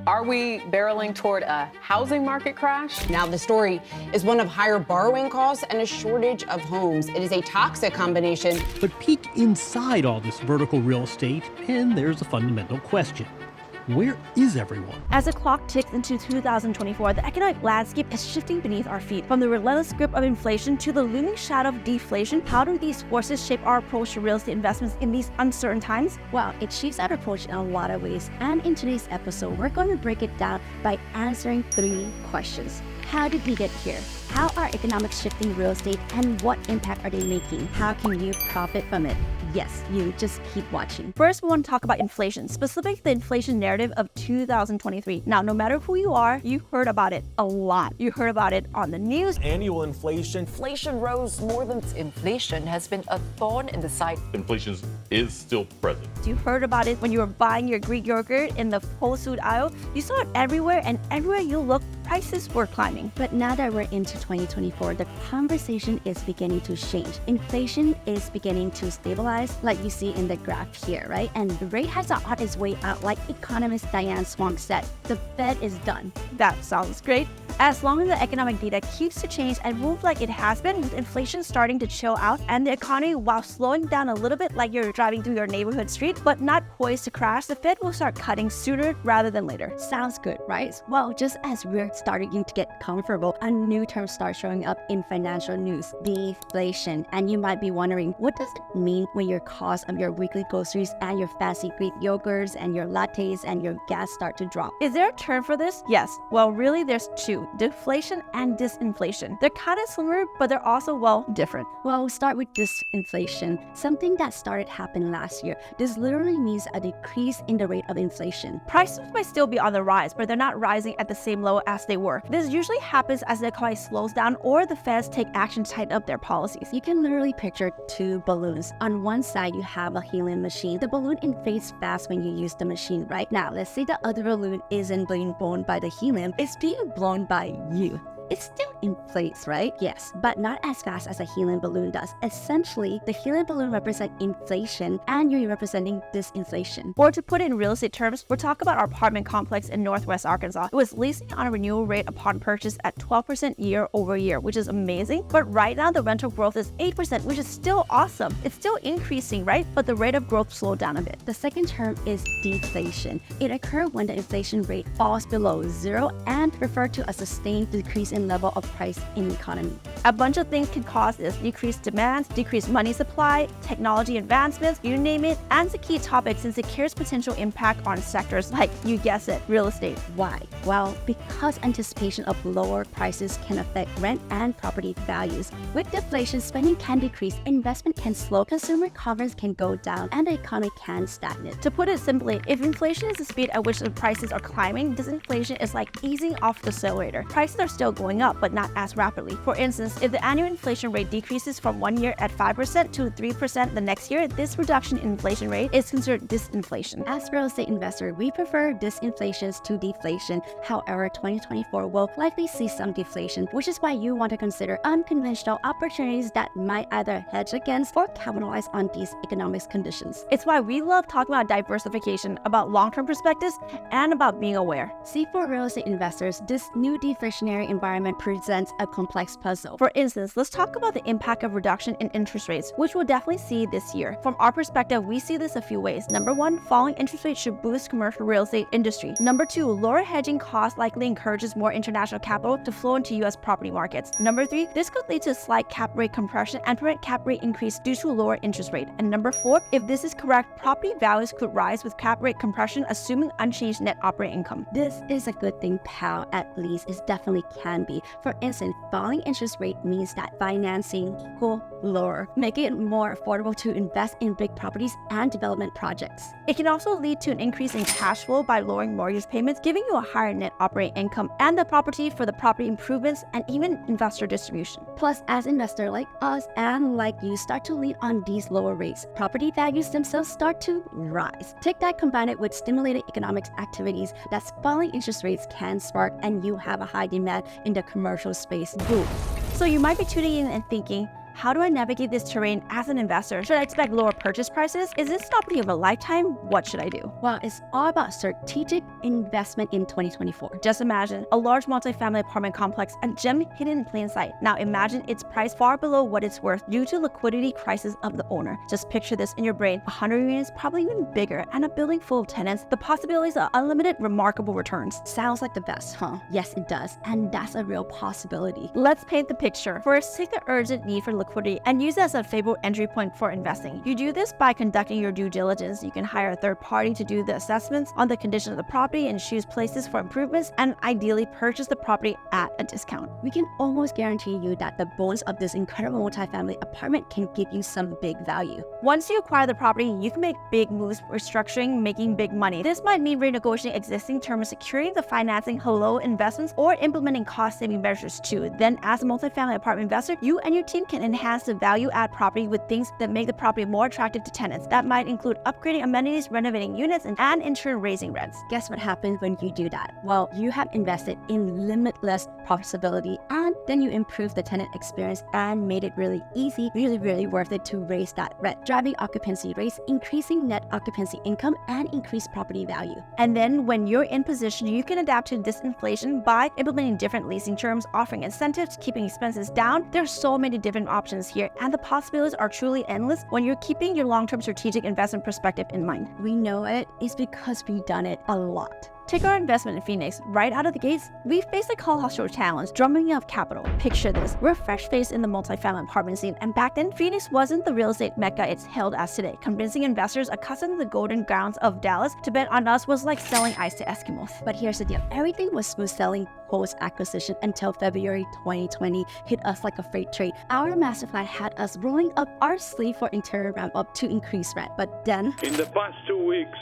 Are we barreling toward a housing market crash? Now the story is one of higher borrowing costs and a shortage of homes. It is a toxic combination. But peek inside all this vertical real estate, and there's a fundamental question. Where is everyone? As the clock ticks into 2024, the economic landscape is shifting beneath our feet. From the relentless grip of inflation to the looming shadow of deflation, how do these forces shape our approach to real estate investments in these uncertain times? Well, it shapes our approach in a lot of ways. And in today's episode, we're going to break it down by answering 3 questions. How did we get here? How are economics shifting real estate and what impact are they making? How can you profit from it? Yes, you just keep watching. First, we want to talk about inflation, specifically the inflation narrative of 2023. Now, no matter who you are, you heard about it a lot. You heard about it on the news. Annual inflation. Inflation rose more than inflation has been a thorn in the side. Inflation is still present. You heard about it when you were buying your Greek yogurt in the Whole Food aisle. You saw it everywhere, and everywhere you looked, prices were climbing. But now that we're into 2024, the conversation is beginning to change. Inflation is beginning to stabilize, like you see in the graph here, right? And the rate hikes are on its way out, like economist Diane Swong said. The Fed is done. That sounds great. As long as the economic data keeps to change and move like it has been, with inflation starting to chill out and the economy, while slowing down a little bit like you're driving through your neighborhood street, but not poised to crash, the Fed will start cutting sooner rather than later. Sounds good, right? Well, just as we're starting to get comfortable, a new term starts showing up in financial news: deflation. And you might be wondering, what does it mean when your cost of your weekly groceries and your fancy Greek yogurts and your lattes and your gas start to drop? Is there a term for this? Yes. Well, really, there's 2: deflation and disinflation. They're kind of similar, but they're also, well, different. Well, we'll start with disinflation, something that started happening last year. This literally means a decrease in the rate of inflation. Prices might still be on the rise, but they're not rising at the same level as they were. This usually happens as the economy slows down or the Feds take action to tighten up their policies. You can literally picture 2 balloons. On one side, you have a helium machine. The balloon inflates fast when you use the machine. Right now, let's say the other balloon isn't being blown by the helium, it's being blown by you. It still inflates, right? Yes, but not as fast as a helium balloon does. Essentially, the helium balloon represents inflation and you're representing disinflation. Or to put it in real estate terms, we're talking about our apartment complex in Northwest Arkansas. It was leasing on a renewal rate upon purchase at 12% year over year, which is amazing. But right now, the rental growth is 8%, which is still awesome. It's still increasing, right? But the rate of growth slowed down a bit. The second term is deflation. It occurs when the inflation rate falls below 0 and refer to a sustained decrease in level of price in the economy. A bunch of things can cause this: decreased demand, decreased money supply, technology advancements, you name it. And it's a key topic since it carries potential impact on sectors like, you guess it, real estate. Why? Well, because anticipation of lower prices can affect rent and property values. With deflation, spending can decrease, investment can slow, consumer confidence can go down, and the economy can stagnate. To put it simply, if inflation is the speed at which the prices are climbing, disinflation is like easing off the accelerator. Prices are still going up, but not as rapidly. For instance, if the annual inflation rate decreases from 1 year at 5% to 3% the next year, this reduction in inflation rate is considered disinflation. As real estate investor, we prefer disinflation to deflation. However, 2024 will likely see some deflation, which is why you want to consider unconventional opportunities that might either hedge against or capitalize on these economic conditions. It's why we love talking about diversification, about long-term perspectives, and about being aware. See, for real estate investors, this new deflationary environment presents a complex puzzle. For instance, let's talk about the impact of reduction in interest rates, which we'll definitely see this year. From our perspective, we see this a few ways. Number 1, falling interest rates should boost commercial real estate industry. Number 2, lower hedging costs likely encourages more international capital to flow into U.S. property markets. Number 3, this could lead to slight cap rate compression and prevent cap rate increase due to lower interest rate. And number 4, if this is correct, property values could rise with cap rate compression, assuming unchanged net operating income. This is a good thing, pal. At least it definitely can be. For instance, falling interest rate means that financing will lower, making it more affordable to invest in big properties and development projects. It can also lead to an increase in cash flow by lowering mortgage payments, giving you a higher net operating income and the property for the property improvements and even investor distribution. Plus, as investors like us and like you start to lean on these lower rates, property values themselves start to rise. Take that, combine it with stimulated economic activities that falling interest rates can spark, and you have a high demand in the commercial space. Boom. So you might be tuning in and thinking, How do I navigate this terrain as an investor? Should I expect lower purchase prices? Is this property of a lifetime? What should I do? Well, it's all about strategic investment in 2024. Just imagine a large multifamily apartment complex, a gem hidden in plain sight. Now imagine it's priced far below what it's worth due to liquidity crisis of the owner. Just picture this in your brain: 100 units, probably even bigger, and a building full of tenants. The possibilities are unlimited, remarkable returns. Sounds like the best, huh? Yes, it does, and that's a real possibility. Let's paint the picture. First, take the urgent need for liquidity and use it as a favorable entry point for investing. You do this by conducting your due diligence. You can hire a third party to do the assessments on the condition of the property and choose places for improvements, and ideally purchase the property at a discount. We can almost guarantee you that the bones of this incredible multifamily apartment can give you some big value. Once you acquire the property, you can make big moves, restructuring, making big money. This might mean renegotiating existing terms, securing the financing, hello investments, or implementing cost-saving measures too. Then as a multifamily apartment investor, you and your team can enhance the value-add property with things that make the property more attractive to tenants. That might include upgrading amenities, renovating units, and in turn raising rents. Guess what happens when you do that? Well, you have invested in limitless profitability, and then you improve the tenant experience and made it really easy, really worth it to raise that rent, driving occupancy rates, increasing net occupancy income, and increase property value. And then when you're in position, you can adapt to disinflation by implementing different leasing terms, offering incentives, keeping expenses down. There's so many different options here, and the possibilities are truly endless when you're keeping your long-term strategic investment perspective in mind. We know it is because we've done it a lot. Take our investment in Phoenix. Right out of the gates, we faced a colossal challenge, drumming up capital. Picture this: we're fresh-faced in the multifamily apartment scene, and back then, Phoenix wasn't the real estate mecca it's hailed as today. Convincing investors accustomed to the golden grounds of Dallas to bet on us was like selling ice to Eskimos. But here's the deal: everything was smooth sailing post-acquisition until February 2020 hit us like a freight train. Our master plan had us rolling up our sleeve for interior ramp-up to increase rent. But then, in the past 2 weeks,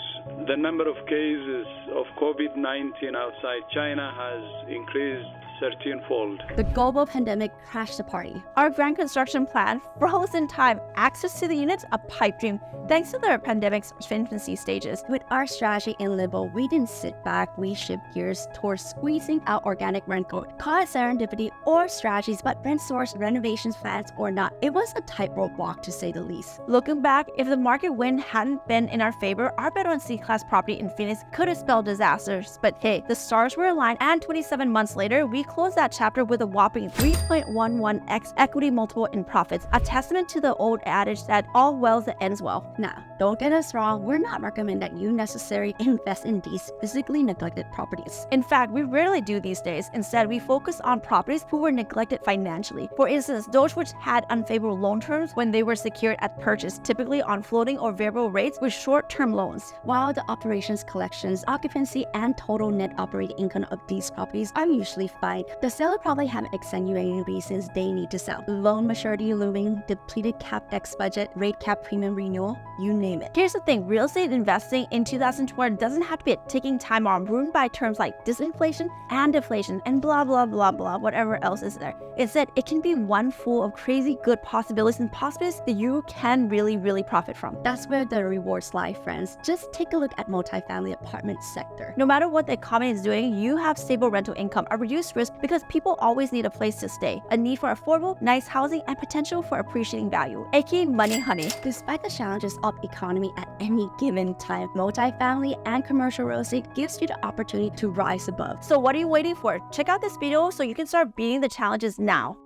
the number of cases of COVID-19 outside China has increased 13-fold. The global pandemic crashed the party. Our grand construction plan froze in time. Access to the units, a pipe dream, thanks to the pandemic's infancy stages. With our strategy in limbo, we didn't sit back, we shifted gears towards squeezing out organic rent growth. Call it serendipity or strategies, but rent source, renovations plans or not, it was a tightrope walk to say the least. Looking back, if the market wind hadn't been in our favor, our bet on C-class property in Phoenix could have spelled disasters. But hey, the stars were aligned, and 27 months later, we closed that chapter with a whopping 3.11x equity multiple in profits, a testament to the old adage that all well that ends well. Now, don't get us wrong, we're not recommending that you necessarily invest in these physically neglected properties. In fact, we rarely do these days. Instead, we focus on properties who were neglected financially. For instance, those which had unfavorable loan terms when they were secured at purchase, typically on floating or variable rates with short-term loans. While the operations, collections, occupancy, and total net operating income of these properties are usually fine, the seller probably have extenuating reasons they need to sell. Loan maturity looming, depleted CapEx budget, rate cap premium renewal, you name it. Here's the thing: real estate investing in 2020 doesn't have to be a ticking time bomb ruined by terms like disinflation and deflation and blah blah blah blah whatever else is there. Instead, it can be one full of crazy good possibilities and possibilities that you can really profit from. That's where the rewards lie, friends. Just take a look at multifamily apartment sector. No matter what the economy is doing, you have stable rental income, a reduced risk because people always need a place to stay, a need for affordable, nice housing, and potential for appreciating value, aka money honey. Despite the challenges of economy at any given time, multifamily and commercial real estate gives you the opportunity to rise above. So what are you waiting for? Check out this video so you can start beating the challenges now.